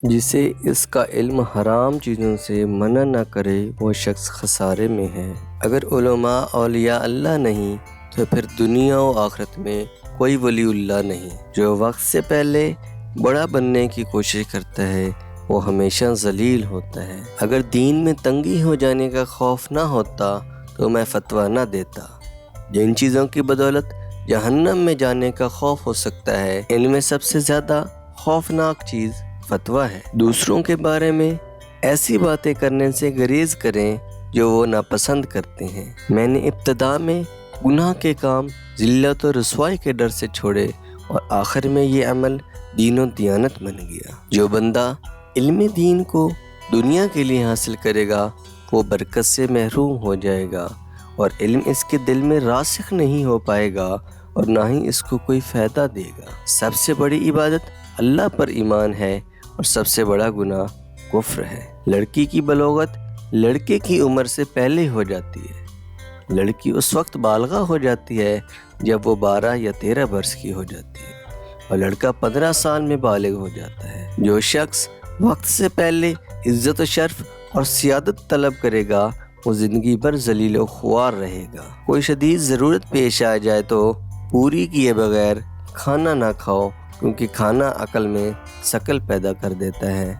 جسے اس کا علم حرام چیزوں سے منع نہ کرے وہ شخص خسارے میں ہے۔ اگر علماء اولیاء اللہ نہیں تو پھر دنیا و آخرت میں کوئی ولی اللہ نہیں۔ جو وقت سے پہلے بڑا بننے کی کوشش کرتا ہے وہ ہمیشہ ذلیل ہوتا ہے۔ اگر دین میں تنگی ہو جانے کا خوف نہ ہوتا تو میں فتویٰ نہ دیتا۔ جن چیزوں کی بدولت جہنم میں جانے کا خوف ہو سکتا ہے ان میں سب سے زیادہ خوفناک چیز فتویٰ ہے۔ دوسروں کے بارے میں ایسی باتیں کرنے سے گریز کریں جو وہ ناپسند کرتے ہیں۔ میں نے ابتدا میں گناہ کے کام ذلت و رسوائی کے ڈر سے چھوڑے اور آخر میں یہ عمل دین و دیانت بن گیا۔ جو بندہ علم دین کو دنیا کے لیے حاصل کرے گا وہ برکت سے محروم ہو جائے گا اور علم اس کے دل میں راسخ نہیں ہو پائے گا اور نہ ہی اس کو کوئی فائدہ دے گا۔ سب سے بڑی عبادت اللہ پر ایمان ہے اور سب سے بڑا گناہ کفر ہے۔ لڑکی کی بلوغت لڑکے کی عمر سے پہلے ہو جاتی ہے۔ لڑکی اس وقت بالغہ ہو جاتی ہے جب وہ 12 یا 13 برس کی ہو جاتی ہے اور لڑکا 15 سال میں بالغ ہو جاتا ہے۔ جو شخص وقت سے پہلے عزت و شرف اور سیادت طلب کرے گا وہ زندگی بھر ذلیل و خوار رہے گا۔ کوئی شدید ضرورت پیش آ جائے تو پوری کیے بغیر کھانا نہ کھاؤ کیونکہ کھانا عقل میں شکل پیدا کر دیتا ہے۔